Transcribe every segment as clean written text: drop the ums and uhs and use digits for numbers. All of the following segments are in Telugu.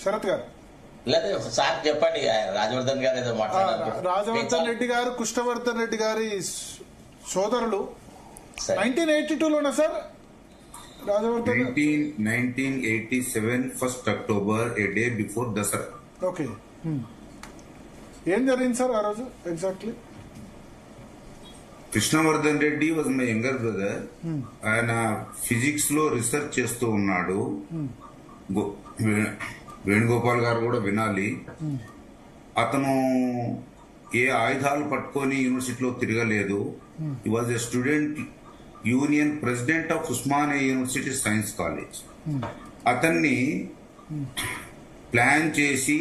శరత్ గారు. లేదా సార్ చెప్పండి, రాజవర్ధన్ గారు ఏదో మాట్లాడారు. రాజవర్ధన్ రెడ్డి గారు కృష్ణవర్ధన్ రెడ్డి గారి సోదరులు 1982లోనా sir? Rajavardhan 1987 1st October, a day before Dasara. Okay, ఏం జరిగింది సార్ ఆ రోజు exactly? Krishnavardhan Reddy was my younger brother. ఆయన ఫిజిక్స్ లో రీసెర్చ్ చేస్తూ ఉన్నాడు. వేణుగోపాల్ గారు కూడా వినాలి. అతను ఏ ఆయుధాలు పట్టుకొని యూనివర్సిటీలో తిరగలేదు. హి was a student union president of Osmania university science college. అతన్ని ప్లాన్ చేసి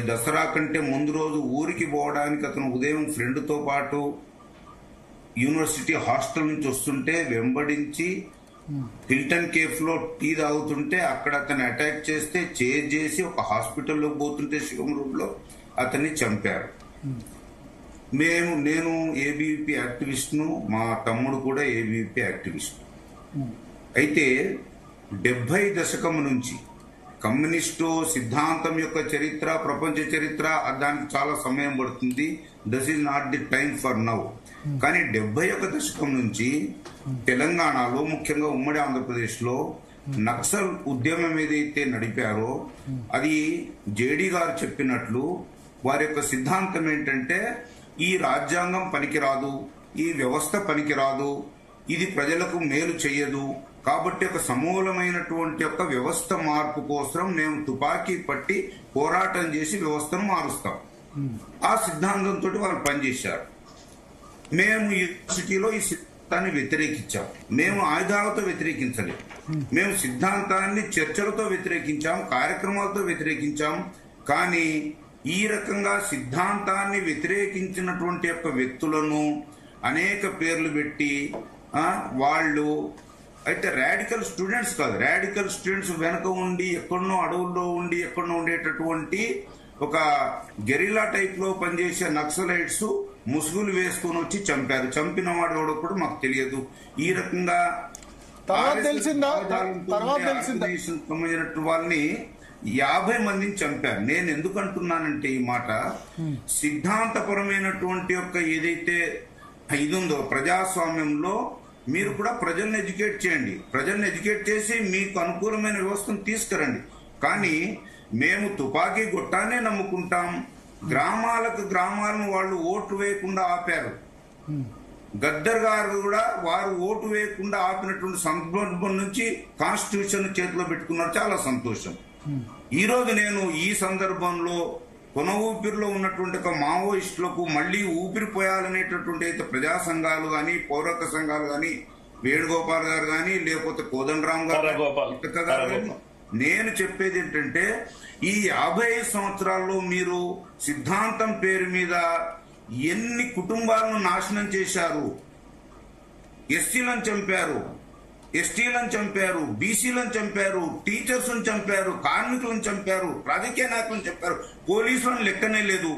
దసరా కంటే ముందు రోజు ఊరికి పోవడానికి అతను ఉదయం ఫ్రెండ్ తో పాటు యూనివర్సిటీ హాస్టల్ నుంచి వస్తుంటే వెంబడించి హిల్టన్ కేఫ్ లో టీ తాగుతుంటే అక్కడ అతన్ని అటాక్ చేస్తే చేజ్ చేసి ఒక హాస్పిటల్లోకి పోతుంటే శివం రోడ్ లో అతన్ని చంపారు. నేను ఏబీవీపీ యాక్టివిస్ట్ ను, మా తమ్ముడు కూడా ఏబీవీపీ యాక్టివిస్ట్. అయితే 70 దశకం నుంచి కమ్యూనిస్టు సిద్ధాంతం యొక్క చరిత్ర, ప్రపంచ చరిత్ర, దానికి చాలా సమయం పడుతుంది. This is not the time for now. కానీ 71 దశకం నుంచి తెలంగాణలో, ముఖ్యంగా ఉమ్మడి ఆంధ్రప్రదేశ్ లో నక్సల్ ఉద్యమం ఏదైతే నడిపారో అది జేడీ గారు చెప్పినట్లు వారి యొక్క సిద్ధాంతం ఏంటంటే ఈ రాజ్యాంగం పనికిరాదు, ఈ వ్యవస్థ పనికిరాదు, ఇది ప్రజలకు మేలు చేయదు, కాబట్టి ఒక సమూలమైనటువంటి ఒక వ్యవస్థ మార్పు కోసం మేము తుపాకీ పట్టి పోరాటం చేసి వ్యవస్థను మారుస్తాం. ఆ సిద్ధాంతంతో వాళ్ళు పనిచేశారు. మేము యూనివర్సిటీలో ఈ సిద్ధాంతాన్ని వ్యతిరేకించాం. మేము ఆయుధాలతో వ్యతిరేకించలేదు. మేము సిద్ధాంతాన్ని చర్చలతో వ్యతిరేకించాం, కార్యక్రమాలతో వ్యతిరేకించాం. కానీ ఈ రకంగా సిద్ధాంతాన్ని వ్యతిరేకించినటువంటి యొక్క వ్యక్తులను అనేక పేర్లు పెట్టి వాళ్ళు అయితే రాడికల్ స్టూడెంట్స్ కాదు, రాడికల్ స్టూడెంట్స్ వెనక ఉండి ఎక్కడనో అడవుల్లో ఉండి ఎక్కడనో ఉండేటటువంటి ఒక గెరిలా టైప్ లో పనిచేసే నక్సలైట్స్ ముసుగులు వేసుకుని వచ్చి చంపారు. చంపిన వాడు ఎవడో కూడా మాకు తెలియదు. ఈ రకంగా సంబంధించిన వాళ్ళని 50 మందిని చంపారు. నేను ఎందుకు అంటున్నానంటే ఈ మాట, సిద్ధాంతపరమైనటువంటి యొక్క ఏదైతే ఇది ఉందో ప్రజాస్వామ్యంలో మీరు కూడా ప్రజల్ని ఎడ్యుకేట్ చేయండి. ప్రజల్ని ఎడ్యుకేట్ చేసి మీకు అనుకూలమైన వ్యవస్థను తీసుకురండి. కానీ మేము తుపాకీ గొట్టానే నమ్ముకుంటాం. గ్రామాలను వాళ్ళు ఓట్లు వేయకుండా ఆపారు. గద్దర్ గారు కూడా వారు ఓటు వేయకుండా ఆపినటువంటి సందర్భం నుంచి కాన్స్టిట్యూషన్ చేతిలో పెట్టుకున్నారు. చాలా సంతోషం. ఈ రోజు నేను ఈ సందర్భంలో కొన ఊపిరిలో ఉన్నటువంటి ఒక మావోయిస్టులకు మళ్లీ ఊపిరిపోయాలనేటటువంటి అయితే ప్రజా సంఘాలు గాని, పౌరక సంఘాలు గాని, వేణుగోపాల్ గారు గాని, లేకపోతే కోదండరాం గారు గాని, నేను చెప్పేది ఏంటంటే ఈ 55 సంవత్సరాల్లో మీరు సిద్ధాంతం పేరు మీద ఎన్ని కుటుంబాలను నాశనం చేశారు. ఎస్సీలను చంపారు, ఎస్టీలను చంపారు, బీసీలను చంపారు, టీచర్స్ను చంపారు, కార్మికులను చంపారు, రాజకీయ నాయకులను చంపారు, పోలీసులను లెక్కనే లేదు.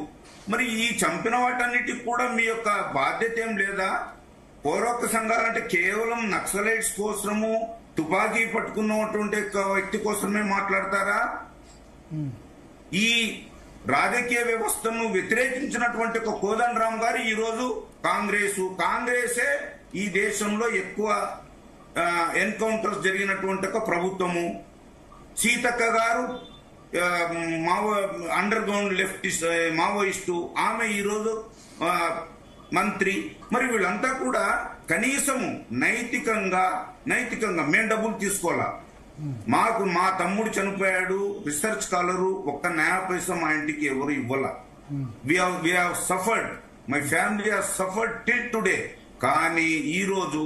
మరి ఈ చంపిన వాటన్నిటికి కూడా మీ యొక్క బాధ్యత ఏం లేదా? పౌరక సంఘాలంటే కేవలం నక్సలైట్స్ కోసము, తుపాకీ పట్టుకున్నటువంటి వ్యక్తి కోసమే మాట్లాడతారా? ఈ రాజకీయ వ్యవస్థను వ్యతిరేకించినటువంటి ఒక కోదండరాం గారు ఈ రోజు కాంగ్రెసే ఈ దేశంలో ఎక్కువ ఎన్కౌంటర్స్ జరిగినటువంటి ఒక ప్రభుత్వము. సీతక్క గారు అండర్ గ్రౌండ్ లెఫ్టిస్ట్ మావోయిస్టు, ఆమె ఈరోజు మంత్రి. మరి వీళ్ళంతా కూడా కనీసము నైతికంగా మేము డబ్బులు తీసుకోవాలా? మా తమ్ముడు చనిపోయాడు, రీసెర్చ్ స్కాలరు, ఒక్క నయా పైసా మా ఇంటికి ఎవరు ఇవ్వాల. We have suffered, my family have suffered till today. కానీ ఈ రోజు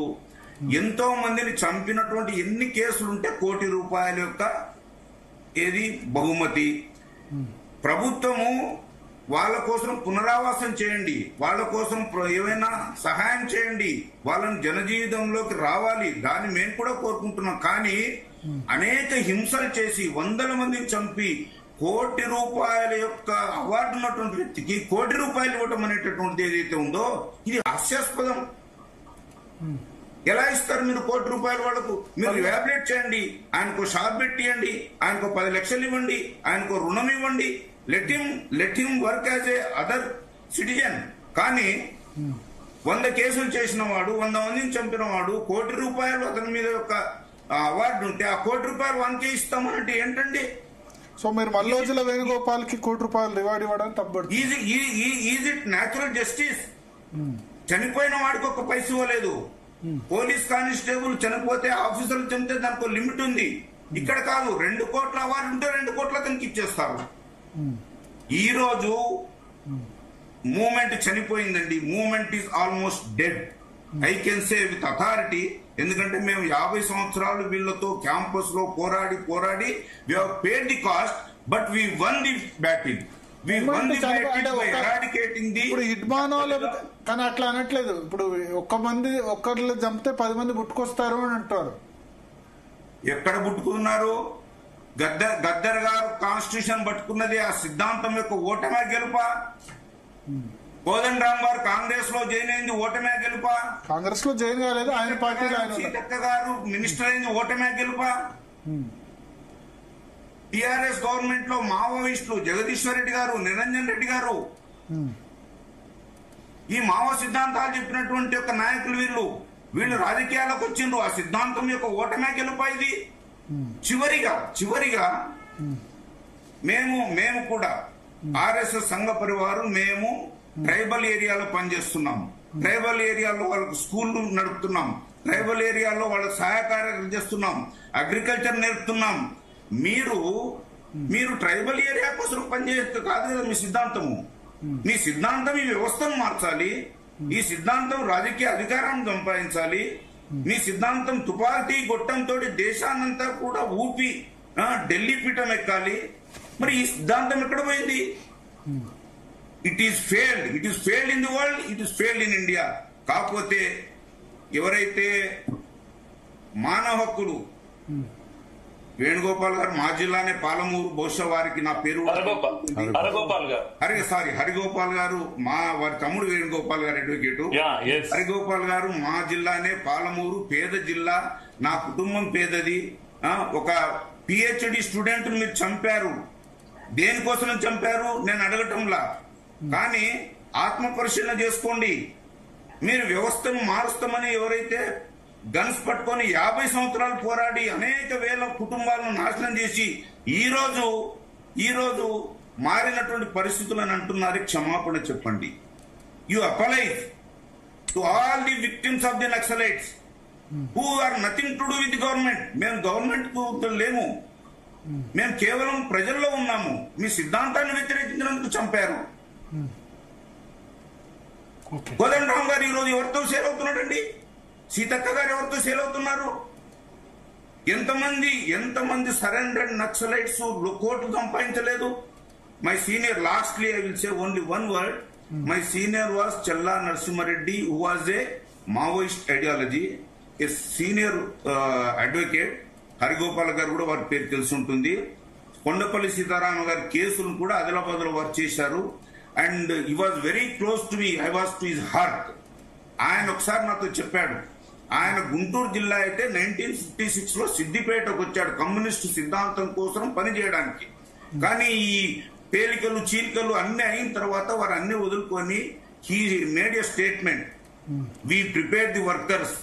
ఎంతో మందిని చంపినటువంటి ఎన్ని కేసులుంటే ₹1 కోటి యొక్క ఏది బహుమతి. ప్రభుత్వము వాళ్ళ కోసం పునరావాసం చేయండి, వాళ్ళ కోసం ఏమైనా సహాయం చేయండి, వాళ్ళని జనజీవితంలోకి రావాలి, దాన్ని మేము కూడా కోరుకుంటున్నాం. కానీ అనేక హింసలు చేసి 100ల మందిని చంపి ₹1 కోటి యొక్క అవార్డు ఉన్నటువంటి వ్యక్తికి ₹1 కోటి ఇవ్వటం అనేటటువంటిది ఏదైతే ఉందో ఇది హాస్యాస్పదం. ఎలా ఇస్తారు మీరు ₹1,00,00,000 వాళ్ళకు? మీరు రిహాబిలేట్ చేయండి, ఆయనకు షాప్ పెట్టియండి, ఆయనకు 10 లక్షలు ఇవ్వండి, ఆయనకు రుణం ఇవ్వండి, let him work as a other citizen. కానీ 100 కేసులు చేసిన వాడు, 100 మందిని చంపిన వాడు, ₹1,00,00,000 అతని మీద ఒక అవార్డు ఉంటే ఆ ₹1,00,00,000 వానికి ఇస్తామనంటే ఏంటండి? సో మీరు మల్లోజుల వేణుగోపాల్కి ₹1,00,00,000 రివార్డ్ ఇవ్వడానికి తప్పదు. Is it natural justice? చనిపోయిన వాడికి ఒక పైస ఇవ్వలేదు. పోలీస్ కానిస్టేబుల్ చనిపోతే, ఆఫీసర్లు చనిపోతే దానికి లిమిట్ ఉంది. ఇక్కడ కాదు, 2 కోట్ల అవార్డు ఉంటే 2 కోట్ల అతనికి ఇచ్చేస్తారు. ఈ రోజు మూవ్మెంట్ చనిపోయిందండి. Movement is almost dead. I can say with authority. ఎందుకంటే మేము 50 సంవత్సరాలు వీళ్ళతో క్యాంపస్ లో పోరాడి we have paid the cost, but we won the battle. ఇప్పుడు హిడ్మానో కానీ అట్లా అనట్లేదు. ఇప్పుడు ఒక్కరిలో చంపితే 10 మంది పుట్టుకొస్తారు అని అంటారు. ఎక్కడ పుట్టుకున్నారు? గద్దర్ గారు కాన్స్టిట్యూషన్ పట్టుకున్నది ఆ సిద్ధాంతం యొక్క ఓటమే గెలుపా? కోదండరామ్ గారు కాంగ్రెస్ లో జాయిన్ అయింది ఓటమే గెలుపా? కాంగ్రెస్ లో జాయిన్ కాలేదు, ఆయన పార్టీలో. సీతక్క గారు మినిస్టర్ అయింది ఓటమే గెలుపా? టిఆర్ఎస్ గవర్నమెంట్ లో మావోయిస్టులు జగదీశ్వర్ రెడ్డి గారు, నిరంజన్ రెడ్డి గారు, ఈ మావో సిద్ధాంతాలు చెప్పినటువంటి ఒక నాయకులు వీళ్ళు రాజకీయాలకు వచ్చిండ్రు. ఆ సిద్ధాంతం యొక్క ఓటమే గెలుపా ఇది? చివరిగా మేము కూడా ఆర్ఎస్ఎస్ సంఘ పరివారం, మేము ట్రైబల్ ఏరియాలో పనిచేస్తున్నాం. ట్రైబల్ ఏరియాలో వాళ్ళకు స్కూళ్లు నడుపుతున్నాం. ట్రైబల్ ఏరియాలో వాళ్ళకి సహాయకార్యాలు చేస్తున్నాం. అగ్రికల్చర్ నేర్పుతున్నాం. మీరు ట్రైబల్ ఏరియా కోసం పనిచేస్తే కాదు కదా మీ సిద్ధాంతము. మీ సిద్ధాంతం ఈ వ్యవస్థను మార్చాలి. ఈ సిద్ధాంతం రాజకీయ అధికారాన్ని సంపాదించాలి. మీ సిద్ధాంతం తుపాకీ గొట్టంతో దేశాన్నంతా కూడా ఊపి ఢిల్లీ పీఠం ఎక్కాలి. మరి ఈ సిద్ధాంతం ఎక్కడ పోయింది? It is failed in the world, it is failed in India. కాకపోతే ఎవరైతే మానవ హక్కులు, వేణుగోపాల్ గారు మా జిల్లానే పాలమూరు, బహుశా వారికి నా పేరు హరిగోపాల్ గారు, వారి తమ్ముడు వేణుగోపాల్ గారు అడ్వకేట్. హరిగోపాల్ గారు మా జిల్లానే పాలమూరు, పేద జిల్లా, నా కుటుంబం పేదది. ఒక పిహెచ్డి స్టూడెంట్ మీరు చంపారు. దేనికోసం చంపారు నేను అడగటంలా, కానీ ఆత్మ పరిశీలన చేసుకోండి. మీరు వ్యవస్థను మారుస్తామని ఎవరైతే గన్స్ పట్టుకొని 50 సంవత్సరాలు పోరాడి అనేక వేల కుటుంబాలను నాశనం చేసి ఈ రోజు మారినటువంటి పరిస్థితులను అంటున్నారు. క్షమాపణ చెప్పండి. You apologise to all the victims of the naxalites who are nothing to do with government. మేము గవర్నమెంట్ కు లేము, మేము కేవలం ప్రజల్లో ఉన్నాము. మీ సిద్ధాంతాన్ని వ్యతిరేకించినందుకు చంపారు. కోదండరామ్ గారు ఈరోజు ఎవరితో సేల్ అవుతున్నాడండి? సీతక్క గారు ఎవరితో సేల్ అవుతున్నారు? ఎంతమంది సరెండర్డ్ నక్సలైట్స్ కోర్టు సంపాదించలేదు? My senior, lastly I will say only one word, my senior was Chella Narasimhareddy, who was a maoist ideology, a senior advocate. Harigopal గారు కూడా వారి పేరు తెలిసి ఉంటుంది. కొండపల్లి సీతారామ గారి కేసులను కూడా ఆదిలాబాద్ లో వర్క్ చేశారు. And he was very close to me, I was to his heart. ఆయన ఒకసారి నాతో చెప్పాడు, ఆయన గుంటూరు జిల్లా అయితే 1956 లో సిద్దిపేటకు వచ్చాడు కమ్యూనిస్టు సిద్ధాంతం కోసం పనిచేయడానికి. కానీ ఈ పేలికలు చీలికలు అన్ని అయిన తర్వాత వారు అన్ని వదులుకొని he made a statement, we prepare the workers,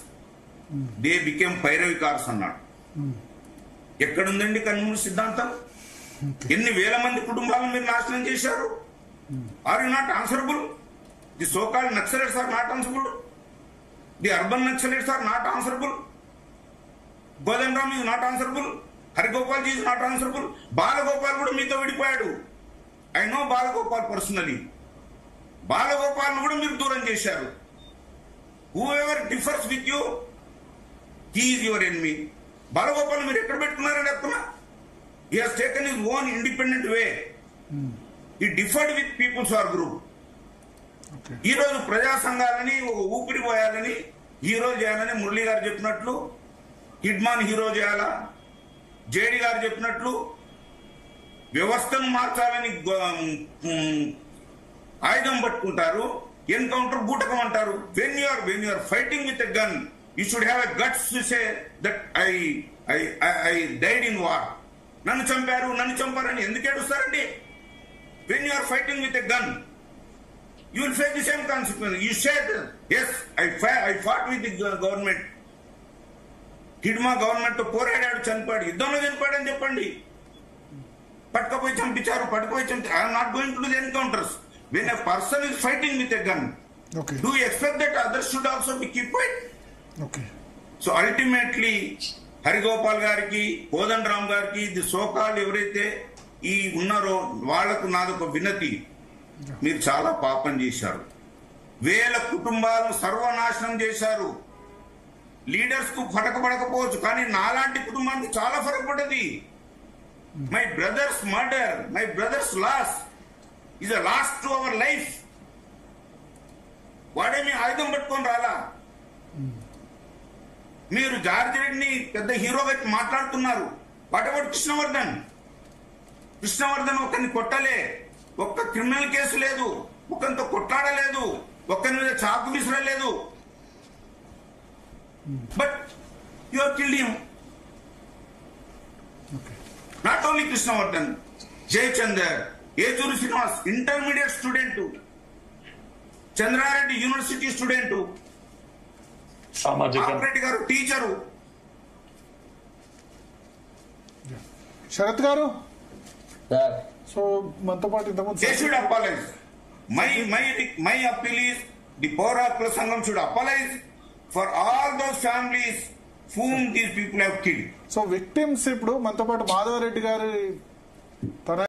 they became పైరవి కార్స్ అన్నాడు. ఎక్కడుందండి కమ్యూనిస్ట్ సిద్ధాంతం? ఎన్ని వేల మంది కుటుంబాలను మీరు నాశనం చేశారు. Are you not answerable? The so called naxalites are not answerable. The urban naxalites are not answerable. Kodandaram is not answerable. Harigopal ji is not answerable. Balagopal కూడా మీతో విడిపోయాడు. I know Balagopal personally. Balagopal కూడా మీరు దూరం చేశారు. Whoever differs with you, he is your enemy. Balagopal మీరు ఎక్కడ పెట్టుకున్నారని చెప్తున్నా? He has taken his own independent way. He differed with people's war group. ఈ రోజు ప్రజా సంఘాలని ఒక ఊపిరి పోయాలని, హీరో చేయాలని మురళి గారు చెప్పినట్లు హిడ్మాన్ హీరో చేయాలా, జేడి గారు చెప్పినట్లు వ్యవస్థను మార్చాలని ఆయుధం పట్టుకుంటారు. ఎన్కౌంటర్ బూటకం అంటారు. When you are fighting with a gun, you should have a guts to say that I died in war. నన్ను చంపారని ఎందుకు ఏడుస్తారండి? When you are fighting with a gun you will face the same consequence. You said, yes, I fought with the government. Hidma government తో పోరాడాడు, చనిపోయాడు, యుద్ధంలో చనిపోయాడు అని చెప్పండి. పట్టుకపోయి చంపించారు. I'm not going to do the encounters. When a person is fighting with a gun, do you expect that others should also be keep fight? So ultimately Harigopal గారికి, కోదండరామ్ గారికి, ది సోకాల్డ్ ఎవరైతే ఈ ఉన్నారో వాళ్లకు నాదొక వినతి. మీరు చాలా పాపం చేశారు. వేల కుటుంబాలను సర్వనాశనం చేశారు. లీడర్స్ కు ఫరకపడకపోవచ్చు, కానీ నాలాంటి కుటుంబానికి చాలా ఫరక పడ్డది. My brother's murder, my brother's loss is a loss to our life. వాడేమి ఆయుధం పట్టుకొని రాలా. మీరు జార్జి రెడ్డిని పెద్ద హీరోగా మాట్లాడుతున్నారు. What about Krishnavardhan? ఒకరిని కొట్టలే, ఒక్క క్రిమినల్ కేసు లేదు, ఒక్కరితో కొట్లాడలేదు, ఒక్కరి మీద చాకు విసరలేదు. But you have killed him. Not only Krishnavardhan, Jayachandar, Ejuri Srinivas intermediate student, Chandrareddy university student, Apareddy గారు టీచరు. శరత్ గారు, సో మనతో పాటు ఇంతకుముందు they should apologize. My appeal is the Pora Kuల Sangham should apologize for all those families whom these people have killed. So victims ఇప్పుడు మనతో పాటు మాధవరెడ్డి గారి తన